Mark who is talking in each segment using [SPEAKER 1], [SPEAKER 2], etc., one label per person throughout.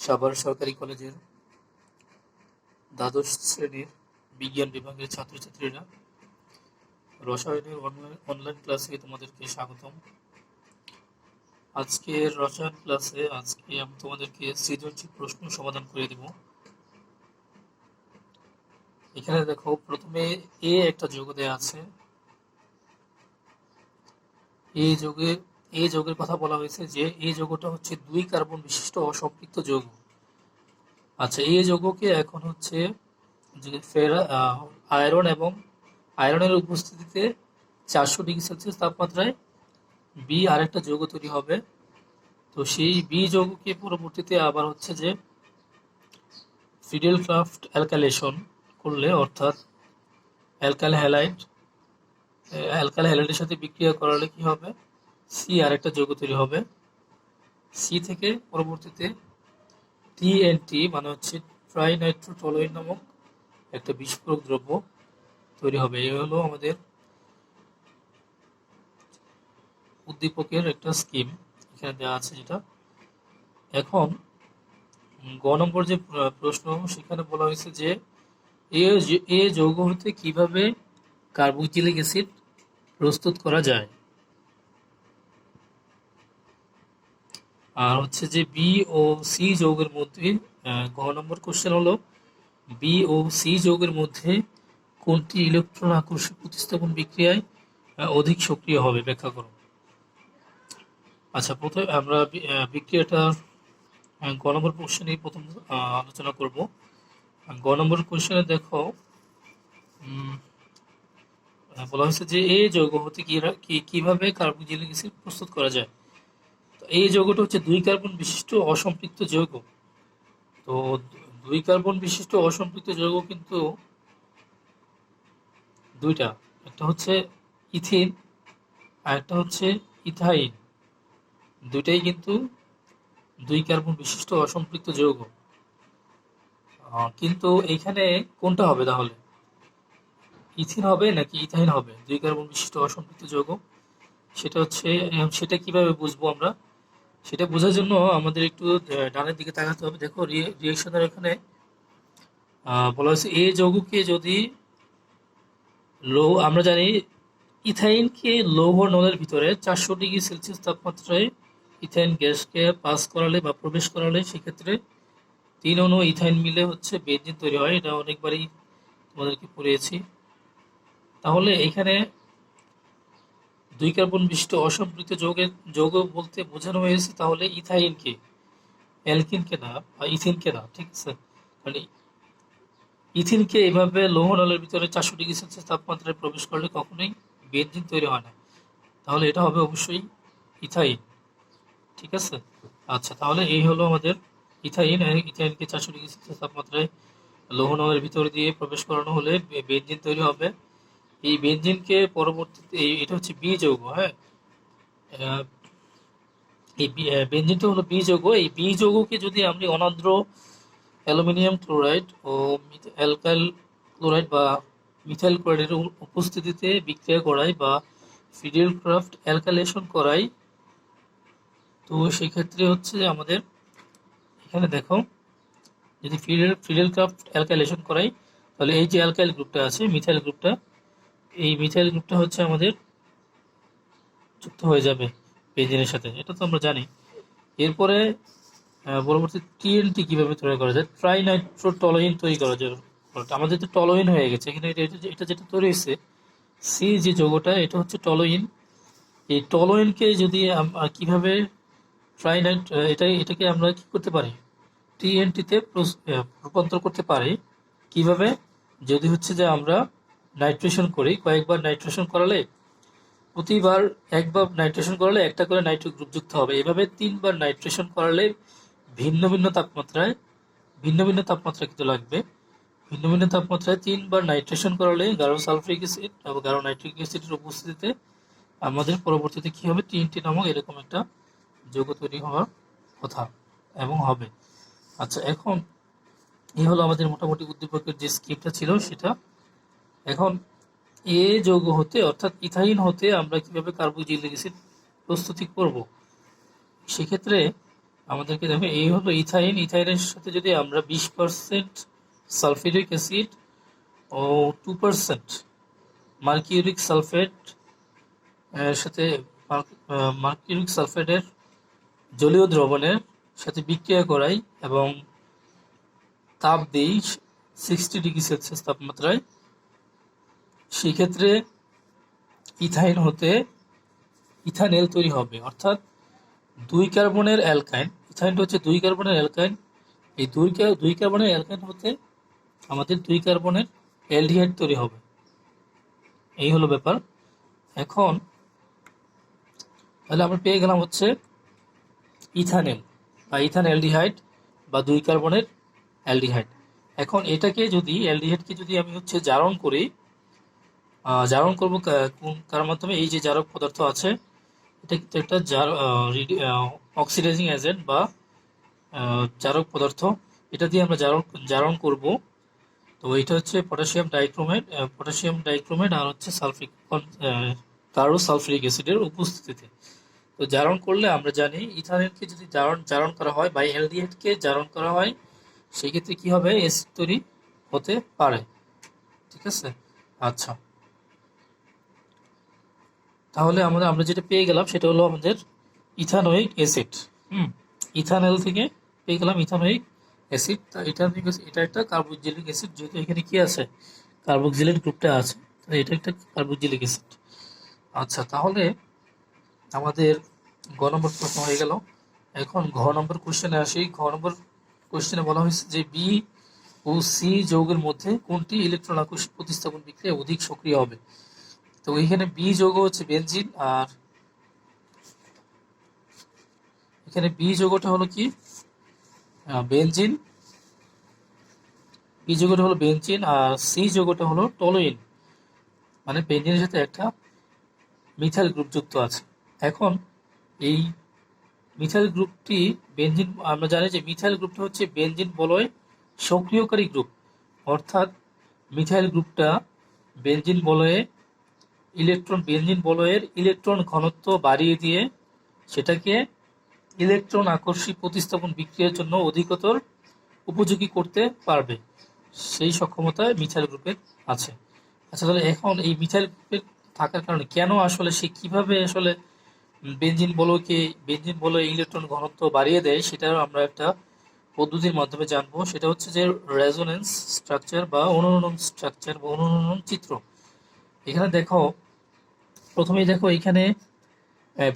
[SPEAKER 1] সাভার সরকারি কলেজের দ্বাদশ শ্রেণীর বিজ্ঞান বিভাগের ছাত্রছাত্রীরা, রসায়নের অনলাইন ক্লাসে তোমাদেরকে স্বাগতম। আজকের রসায়ন ক্লাসে আমি তোমাদেরকে সৃজনশীল প্রশ্ন সমাধান করে দেব। এখানে দেখো, প্রথমে একটা যৌগ দেয়া আছে। এই যৌগের কথা বলা হয়েছে যে এই যৌগটা হচ্ছে 2 কার্বন বিশিষ্ট অসম্পৃক্ত যৌগ। আচ্ছা, এই যৌগকে এখন হচ্ছে যে আয়রনের উপস্থিতিতে 400 ডিগ্রি সেলসিয়াস তাপমাত্রায় আরেকটা যৌগ তৈরি হবে। তো সেই যৌগকে পরবর্তীতে আবার হচ্ছে যে ফিডেল ক্রাফট অ্যালকাইলেশন করলে, অর্থাৎ অ্যালকাইল হ্যালাইডের সাথে বিক্রিয়া করালে কি হবে, আরেকটা যৌগ তৈরি হবে। থেকে পরবর্তীতে TNT মানে হচ্ছে ট্রাইনাইট্রোটলুইন নামক একটা বিস্ফোরক দ্রব্য তৈরি হবে। এই হলো আমাদের উদ্দীপকের একটা স্কিম এখানে দেওয়া আছে যেটা। এখন গ নম্বর যে প্রশ্ন, সেখানে বলা হয়েছে যে এ যৌগ হতে কিভাবে কার্বক্সিলিক অ্যাসিড প্রস্তুত করা যায়। আর হচ্ছে যে বি ও সি যৌগের মধ্যে, গ নম্বর কোশ্চেন হলো বি ও সি যৌগের মধ্যে কোনটি ইলেকট্রন আকর্ষণ প্রতিস্থাপন বিক্রিয়ায় অধিক সক্রিয় হবে, ব্যাখ্যা করো। আচ্ছা, প্রথমে আমরা বিক্রিয়াটা গ নম্বর কোশ্চেনে প্রথম আলোচনা করব। গ নম্বর কোশ্চেনে দেখো, বলা হয়েছে যে এই যৌগ হতে কিভাবে কার্বক্সিলিক অ্যাসিড প্রস্তুত করা যায়। তো এই যৌগটা হচ্ছে 2 কার্বন বিশিষ্ট অসম্পৃক্ত যৌগ। তো 2 কার্বন বিশিষ্ট অসম্পৃক্ত যৌগ কিন্তু দুইটা, একটা হচ্ছে ইথিন আর একটা হচ্ছে ইথাইন। দুইটাই কিন্তু 2 কার্বন বিশিষ্ট অসম্পৃক্ত যৌগ। কিন্তু এখানে কোনটা হবে তাহলে, ইথিন হবে নাকি ইথাইন হবে 2 কার্বন বিশিষ্ট অসম্পৃক্ত যৌগ? সেটা কিভাবে বুঝবো আমরা? সেটা বোঝার জন্য আমাদের একটু ডানের দিকে তাকাতে হবে। দেখো, রিয়েকশনের এখানে বলা হয়েছে এই যৌগকে যদি আমরা জানি ইথাইনকে লৌহ নলের ভিতরে 400 ডিগ্রি সেলসিয়াস তাপমাত্রায় ইথাইন গ্যাসকে পাস করালে বা প্রবেশ করালে সেক্ষেত্রে 3 অণু ইথাইন মিলে হচ্ছে বেনজিন তৈরি হয়। এটা অনেকবারই তোমাদেরকে পড়িয়েছি। তাহলে এখানে 2 কার্বন বিশিষ্ট অসম্পৃক্ত যৌগ বলতে বোঝানো হয়েছে তাহলে ইথাইনকে, অ্যালকিনকে না বা ইথিনকে না, ঠিক আছে? মানে ইথিনকে এভাবে লৌহ নলের ভিতরে 400 ডিগ্রি সেলসিয়াস তাপমাত্রায় প্রবেশ করলে কখনোই বেনজিন তৈরি হয় না। তাহলে এটা হবে অবশ্যই ইথাইন, ঠিক আছে? আচ্ছা, তাহলে এই হলো আমাদের ইথাইনকে 400 ডিগ্রি সেলসিয়াস তাপমাত্রায় লৌহ নলের ভিতর দিয়ে প্রবেশ করানো হলে বেনজিন তৈরি হবে। এই বেনজিনকে পরবর্তীতে এটা হচ্ছে বি যৌগ। হ্যাঁ, এই বেনজিনটা হলো বি যৌগ। এই বি যৌগকে যদি আমরা অনার্দ্র অ্যালুমিনিয়াম ক্লোরাইড ও অ্যালকাইল ক্লোরাইড বা মিথাইল ক্লোরাইডের উপস্থিতিতে বিক্রিয়া করাই বা ফিডেল ক্রাফট অ্যালকাইলেশন করাই, তো সেক্ষেত্রে হচ্ছে আমাদের এখানে দেখো, যদি ফিডেল ক্রাফট অ্যালকাইলেশন করাই তাহলে এই যে অ্যালকাইল গ্রুপটা আছে, মিথাইল গ্রুপটা, এই মিথাইল গ্রুপটা হচ্ছে আমাদের যুক্ত হয়ে যাবে বেনজিনের সাথে, এটা তো আমরা জানি। এরপরে পরবর্তী TNT কিভাবে তৈরি করা যায়, ট্রাইনাইট্রোটলুইন তৈরি করা যায়। আমাদের তো টলুইন হয়ে গেছে এখানে, এটা যেটা তৈরি হয়েছে যে যৌগটা, এটা হচ্ছে টলুইন। এই টলুইনকে যদি কিভাবে এটাকে আমরা কি করতে পারি, TNT-তে রূপান্তর করতে পারি। কিভাবে, যদি হচ্ছে যে আমরা নাইট্রেশন করি, কয়েকবার নাইট্রেশন করালে, প্রতিবার একবার নাইট্রেশন করালে একটা করে নাইট্রো গ্রুপ যুক্ত হবে। এভাবে 3 বার নাইট্রেশন করালে ভিন্ন ভিন্ন তাপমাত্রায় কিন্তু লাগবে। ভিন্ন ভিন্ন তাপমাত্রায় 3 বার নাইট্রেশন করালে গাঢ় সালফিউরিক অ্যাসিড এবং গাঢ় নাইট্রিক অ্যাসিডের উপস্থিতিতে আমাদের পরবর্তীতে কি হবে, TNT নামক এরকম একটা যৌগ তৈরি হওয়ার কথা এবং হবে। আচ্ছা, এখন এই হলো আমাদের মোটামুটি উদ্দীপকের যে স্কিমটা ছিল সেটা। এখন এ যৌগ হতে, অর্থাৎ ইথাইন হতে আমরা কিভাবে কার্বক্সিলিক অ্যাসিড প্রস্তুতি করব, সেক্ষেত্রে আমাদেরকে দেখো এই হলো ইথাইন, ইথাইনের সাথে যদি আমরা 20% সালফিউরিক অ্যাসিড ও 2% মার্কিউরিক সালফেট এর সাথে মার্কিউরিক সালফেটের জলীয় দ্রবণের সাথে বিক্রিয়া করাই এবং তাপ দিই 60°C তাপমাত্রায়, সেই ক্ষেত্রে ইথাইন হতে ইথানেল তৈরি হবে। অর্থাৎ 2 কার্বনের অ্যালকাইন, ইথাইনটা হচ্ছে 2 কার্বনের অ্যালকাইন, এই 2 কার্বনের অ্যালকাইন হতে আমাদের 2 কার্বনের অ্যালডিহাইড তৈরি হবে। এই হলো ব্যাপার। এখন তাহলে আমরা পেয়ে গেলাম হচ্ছে ইথানেল বা ইথান অ্যালডিহাইড বা 2 কার্বনের অ্যালডিহাইড। এখন এটাকে যদি অ্যালডিহাইডকে যদি আমি হচ্ছে জারণ করি, জারণ করব কার মাধ্যমে? এই যে জারক পদার্থ আছে, এটা কিন্তু একটা অক্সিডাইজিং এজেন্ট বা জারক পদার্থ, এটা দিয়ে আমরা জারণ করব। তো এটা হচ্ছে পটাশিয়াম ডাইক্রোমেট আর হচ্ছে কার্বো সালফিউরিক অ্যাসিডের উপস্থিতিতে। তো জারণ করলে আমরা জানি ইথানলকে যদি জারণ করা হয় বা অ্যালডিহাইডকে জারণ করা হয়, সেই ক্ষেত্রে কি হবে? অ্যাসিড তৈরি হতে পারে। ঠিক আছে, আচ্ছা, তাহলে আমরা যেটা পেয়ে গেলাম সেটা হলো আমাদের ইথানোয়িক অ্যাসিড। ইথানল থেকে পেয়ে গেলাম ইথানোয়িক অ্যাসিড। এটা একটা কার্বক্সিলিক অ্যাসিড, যেহেতু এখানে কি আছে? কার্বক্সিলেট গ্রুপটা আছে, এটা একটা কার্বক্সিলিক অ্যাসিড। আচ্ছা, তাহলে আমাদের গ নম্বর প্রশ্ন হয়ে গেল। এখন ঘ নম্বর কোশ্চেনে আসি। ঘ নম্বর কোশ্চেনে বলা হয়েছে যে বি ও সি যৌগের মধ্যে কোনটি ইলেকট্রন আকর্ষণ প্রতিস্থাপন বিক্রিয়া অধিক সক্রিয় হবে? তো এইখানে বি যৌগ হচ্ছে বেনজিন, আর এখানে বি যৌগটা হলো কি? বেনজিন। বি যৌগটা হলো বেনজিন আর সি যৌগটা হলো টলুইন, মানে বেনজিনের সাথে একটা মিথাইল গ্রুপ যুক্ত আছে। এখন এই মিথাইল গ্রুপটি বেনজিন, আমরা জানি যে মিথাইল গ্রুপটা হচ্ছে বেনজিন বলয় সক্রিয়কারী গ্রুপ, অর্থাৎ মিথাইল গ্রুপটা বেনজিন বলয়ের ইলেকট্রন ঘনত্ব বাড়িয়ে দিয়ে সেটাকে ইলেকট্রন আকর্ষী প্রতিস্থাপন বিক্রিয়ার জন্য অধিকতর উপযোগী করতে পারবে, সেই সক্ষমতা মিথাইল গ্রুপের আছে। আচ্ছা, তাহলে এখন এই মিথাইল গ্রুপের থাকার কারণে কেন আসলে সে কিভাবে আসলে বেনজিন বলয় ইলেকট্রন ঘনত্ব বাড়িয়ে দেয়, সেটাও আমরা একটা পদ্ধতির মাধ্যমে জানবো। সেটা হচ্ছে যে রেজোনেন্স স্ট্রাকচার বা অনুরণন স্ট্রাকচার বা অনুরণন চিত্র। এখানে দেখো, প্রথমেই দেখো এখানে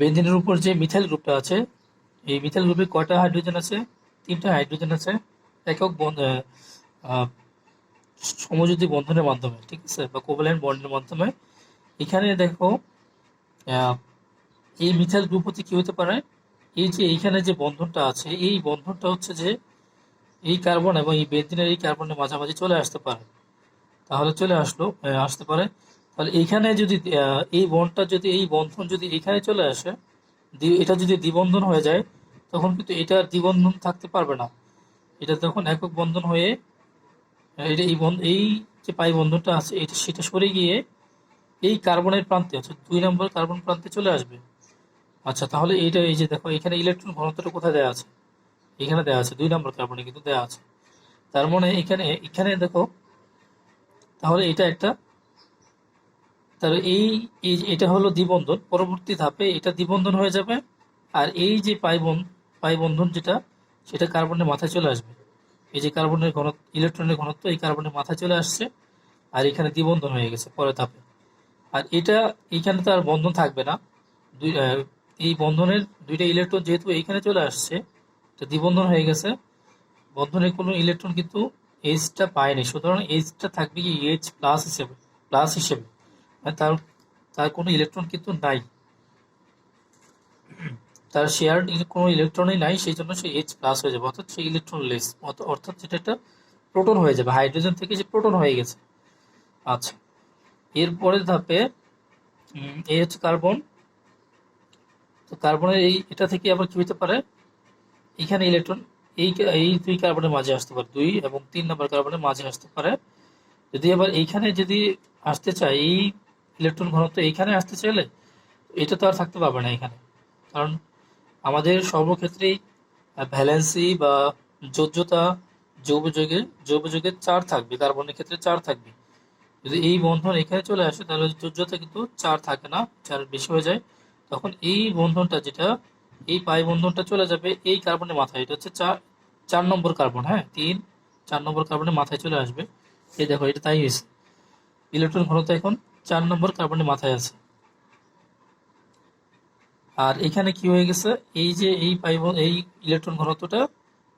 [SPEAKER 1] বেনজিনের উপর যে মিথাইল গ্রুপটা আছে, এই মিথাইল গ্রুপে কয়টা হাইড্রোজেন আছে? 3টা হাইড্রোজেন আছে একক সমযোজী বন্ধনের মাধ্যমে, ঠিক আছে, বা কোভ্যালেন্ট বন্ডের মাধ্যমে। এখানে দেখো এই মিথাইল গ্রুপ হতে কি হতে পারে? এই যে এইখানে যে বন্ধনটা আছে, এই বন্ধনটা হচ্ছে যে এই কার্বন এবং এই বেনজিনের এই কার্বনের মাঝামাঝি চলে আসতে পারে। তাহলে আসতে পারে। তাহলে এইখানে যদি এই বন্ধন যদি এখানে চলে আসে, এটা যদি দ্বিবন্ধন হয়ে যায়, তখন কিন্তু এটা দ্বিবন্ধন থাকতে পারবে না। এটা তখন একক বন্ধন হয়ে এই যে পাই বন্ধনটা আছে সেটা সরে গিয়ে এই কার্বনের প্রান্তে, অর্থাৎ 2 নম্বর কার্বন প্রান্তে চলে আসবে। আচ্ছা, তাহলে এই যে দেখো এখানে ইলেকট্রন ঘনত্বটা কোথায় দেওয়া আছে? এখানে দেওয়া আছে, 2 নম্বর কার্বনে কিন্তু দেওয়া আছে। তার মানে এখানে দেখো, তাহলে তাহলে এটা হলো দ্বিবন্ধন। পরবর্তী ধাপে এটা দ্বিবন্ধন হয়ে যাবে, আর এই যে পাই বন্ধন সেটা কার্বনের মাথায় চলে আসবে। এই যে কার্বনের ইলেকট্রনের ঘনত্ব এই কার্বনের মাথায় চলে আসছে, আর এখানে দ্বিবন্ধন হয়ে গেছে পরের ধাপে। আর এইখানে তো আর বন্ধন থাকবে না। এই বন্ধনের 2টা ইলেকট্রন যেহেতু এইখানে চলে আসছে, এটা দ্বিবন্ধন হয়ে গেছে, বন্ধনের কোনো ইলেকট্রন কিন্তু এইচটা পায়নি, সুতরাং এইচটা থাকবে কি এইচ প্লাস হিসেবে, মানে তার কোনো ইলেকট্রন কিন্তু নাই, তার শেয়ার কোনো ইলেকট্রনই নাই, সেই জন্য সে এইচ প্লাস হয়ে যাবে, অর্থাৎ সে ইলেকট্রন লেস, অর্থাৎ যেটা একটা প্রোটন হয়ে যাবে, হাইড্রোজেন থেকে যে প্রোটন হয়ে গেছে। আচ্ছা, এরপরের ধাপে এই হচ্ছে কার্বন। তো কার্বনের এটা থেকে আবার কি হতে পারে? এখানে ইলেকট্রন এই 2 কার্বনের মাঝে আসতে পারে, 2 এবং 3 নম্বর কার্বনের মাঝে আসতে পারে। যদি আবার এইখানে যদি আসতে চায়, এই ইলেকট্রন ঘনত্ব এইখানে আসতে চাইলে এটা তো আর থাকতে পারবে না এখানে, কারণ আমাদের সর্বক্ষেত্রেই ভ্যালেন্সি বা যোজ্যতা, যৌগযোগের 4 থাকবে, কার্বনের ক্ষেত্রে 4 থাকবে। যদি এই বন্ধন এখানে চলে আসে তাহলে যোজ্যতা কিন্তু 4 থাকে না, 4 বেশি হয়ে যায়। তখন এই বন্ধনটা যেটা, এই পাই বন্ধনটা চলে যাবে এই কার্বনের মাথায়। এটা হচ্ছে 4 নম্বর কার্বন, হ্যাঁ 4 নম্বর কার্বনের মাথায় চলে আসবে। এই দেখো এটা তাই হয়েছে, ইলেকট্রন ঘনত্ব এখন 4 নম্বর কার্বনের মাথায় আছে। আর এখানে কি হয়ে গেছে, এই যে এই ইলেকট্রন ঘনত্বটা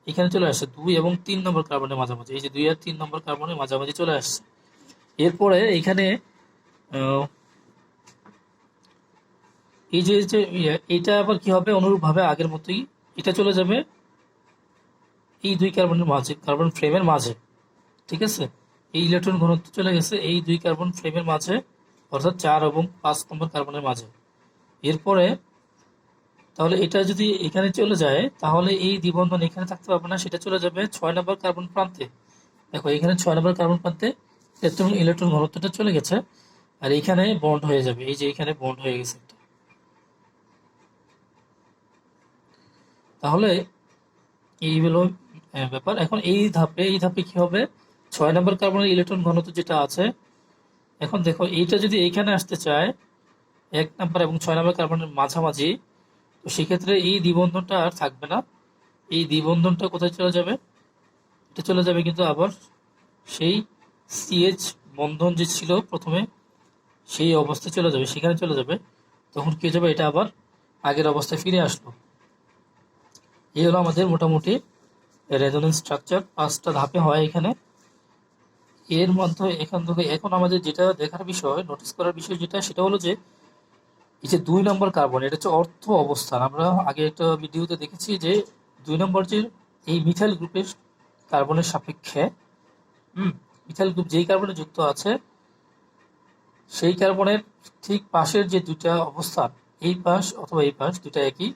[SPEAKER 1] এখানে চলে আসছে 2 এবং 3 নম্বর কার্বনের মাঝামাঝি। এই যে 2 আর 3 নম্বর কার্বনের মাঝামাঝি চলে আসছে। এরপরে এখানে এই যে এইটা আবার কি হবে, অনুরূপভাবে আগের মতোই এটা চলে যাবে এই 2 কার্বনের মাঝে, কার্বন ফ্রেমের মাঝে। ঠিক আছে, এই ইলেকট্রন ঘনত্ব চলে গেছে এই 2 কার্বন ফ্রেমের মাঝে, অর্থাৎ 4 এবং 5 নম্বর কার্বনের মাঝে। এরপরে তাহলে এটা যদি এখানে চলে যায় তাহলে এই দ্বিবন্ধন এখানে থাকতে পারবে না, সেটা চলে যাবে 6 নম্বর কার্বন প্রান্তে। দেখো এখানে 6 নম্বর কার্বন প্রান্তে ইলেকট্রন ঘনত্বটা চলে গেছে, আর এখানে বন্ড হয়ে যাবে। এই যে এখানে বন্ড হয়ে গেছে একটা। তাহলে এই হলো ব্যাপার। এখন এই ধাপে কি হবে, 6 নম্বর কার্বনের ইলেকট্রন ঘনত্ব যেটা আছে, এখন দেখো এইটা যদি এইখানে আসতে চায় 1 নম্বর এবং 6 নম্বর কার্বনের মাঝামাঝি, তো সেক্ষেত্রে এই দ্বিবন্ধনটা আর থাকবে না। এই দ্বিবন্ধনটা কোথায় চলে যাবে, এটা চলে যাবে কিন্তু আবার সেই সিএইচ বন্ধন যে ছিল প্রথমে সেই অবস্থায় চলে যাবে, সেখানে চলে যাবে। তখন কি হয়ে যাবে, এটা আবার আগের অবস্থায় ফিরে আসলো। এই হলো আমাদের মোটামুটি রেজোনেন্স স্ট্রাকচার, 5টা ধাপে হয় এখানে। এর মধ্যে এখান থেকে এখন আমাদের যেটা দেখার বিষয়, নোটিস করার বিষয় যেটা, সেটা হলো যে এই যে 2 নম্বর কার্বন, এটা হচ্ছে অর্থ অবস্থান। আমরা আগে একটা ভিডিওতে দেখেছি যে 2 নম্বর যে এই মিথাইল গ্রুপের কার্বনের সাপেক্ষে মিথাইল গ্রুপ যেই কার্বনে যুক্ত আছে সেই কার্বনের ঠিক পাশের যে 2টা অবস্থান, এই পাশ অথবা এই পাশ দুটা একই,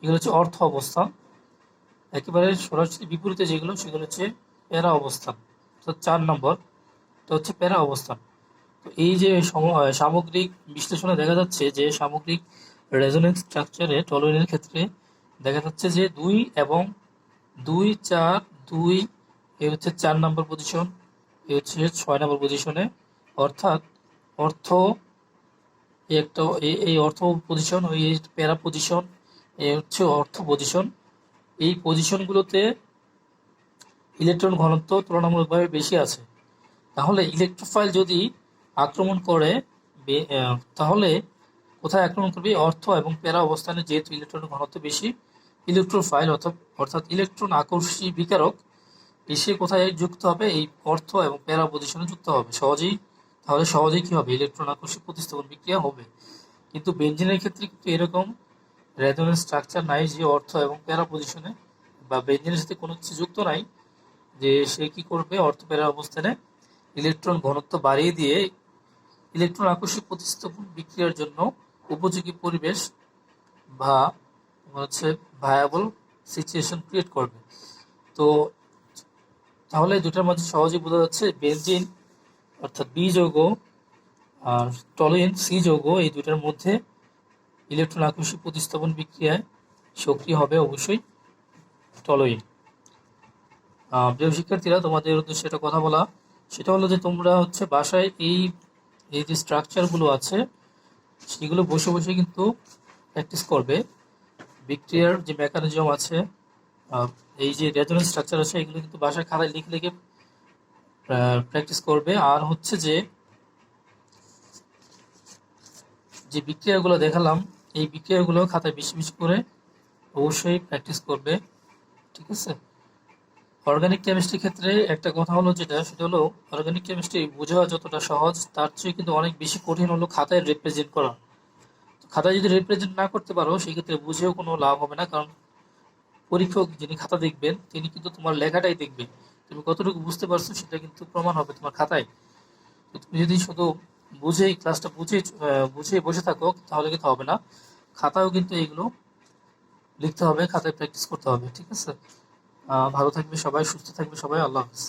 [SPEAKER 1] এগুলো হচ্ছে অর্থ অবস্থান। একেবারে সরাসরি বিপরীতে যেগুলো সেগুলো হচ্ছে প্যারা অবস্থান। তো 4 নম্বর তো হচ্ছে প্যারা অবস্থান। তো এই যে সামগ্রিক বিশ্লেষণে দেখা যাচ্ছে যে সামগ্রিক রেজোনেন্স স্ট্রাকচারে টলুইনের ক্ষেত্রে দেখা যাচ্ছে যে 2 এবং 2 4 2 এই হচ্ছে 4 নম্বর পজিশন, এই হচ্ছে 6 নম্বর পজিশনে, অর্থাৎ অর্থ একটা এই অর্থ পজিশন, ওই প্যারা পজিশন, এই হচ্ছে অর্থ পজিশন। এই পজিশনগুলোতে ইলেকট্রন ঘনত্ব তুলনামূলকভাবে বেশি আছে। তাহলে ইলেকট্রোফাইল যদি আক্রমণ করে তাহলে কোথায় আক্রমণ করবে, অর্থ এবং প্যারা অবস্থানে, যেহেতু ইলেকট্রনের ঘনত্ব বেশি, ইলেকট্রোফাইল অর্থাৎ ইলেকট্রন আকর্ষী বিকারক এসে কোথায় যুক্ত হবে, এই অর্থ এবং প্যারা পজিশনে যুক্ত হবে তাহলে সহজেই কি হবে, ইলেকট্রন আকর্ষী প্রতিস্থাপন বিক্রিয়া হবে। কিন্তু বেনজিনের ক্ষেত্রে কিন্তু এরকম রেজোনেন্স স্ট্রাকচার নাই যে অর্থ এবং প্যারা পজিশনে, বা বেনজিনের সাথে কোনো কিছু যুক্ত নাই যে সে কি করবে, অর্থ প্যারা অবস্থানে ইলেকট্রন ঘনত্ব বাড়িয়ে দিয়ে ইলেকট্রন আকর্ষী প্রতিস্থাপন বিক্রিয়ার জন্য উপযোগী পরিবেশ বা হচ্ছে ভায়াবল সিচুয়েশন ক্রিয়েট করবে। তো তাহলে দুটার মাঝে সহজেই বোঝা যাচ্ছে বেনজিন অর্থাৎ বি যৌগ আর টলুইন সি যৌগ, এই দুটার মধ্যে ইলেকট্রন আকর্ষী প্রতিস্থাপন বিক্রিয়ায় সক্রিয় হবে অবশ্যই টলুইন। প্রিয় শিক্ষার্থীরা, তোমাদের উদ্দেশ্যে একটা কথা বলা, সেটা হলো যে তোমরা হচ্ছে বাসায় এই যে স্ট্রাকচারগুলো আছে সেগুলো বসে বসে কিন্তু প্র্যাকটিস করবে। বিক্রিয়ার যে মেকানিজম আছে, এই যে রেজোনেন্স স্ট্রাকচার আছে, এগুলো কিন্তু বাসায় খাতায় লিখে লিখে প্র্যাকটিস করবে। আর হচ্ছে যে বিক্রিয়াগুলো দেখালাম, এই বিক্রিয়াগুলো খাতায় বেশি বেশি করে অবশ্যই প্র্যাকটিস করবে। ঠিক আছে, অর্গানিক কেমিস্ট্রির ক্ষেত্রে একটা কথা হলো সেটা হলো অর্গানিক কেমিস্ট্রি বোঝা যতটা সহজ তার চেয়ে কিন্তু অনেক বেশি কঠিন হলো খাতায় রিপ্রেজেন্ট করা। খাতায় যদি রিপ্রেজেন্ট না করতে পারো সেক্ষেত্রে বুঝেও কোনো লাভ হবে না, কারণ পরীক্ষক যিনি খাতা দেখবেন তিনি কিন্তু তোমার লেখাটাই দেখবেন, তুমি কতটুকু বুঝতে পারছো সেটা কিন্তু প্রমাণ হবে তোমার খাতায়। তুমি যদি শুধু ক্লাসটা বুঝে বসে থাকো তাহলে কিন্তু হবে না, খাতায়ও কিন্তু এগুলো লিখতে হবে, খাতায় প্র্যাকটিস করতে হবে। ঠিক আছে, ভালো থাকবে সবাই, সুস্থ থাকবে সবাই, আল্লাহ হাফিজ।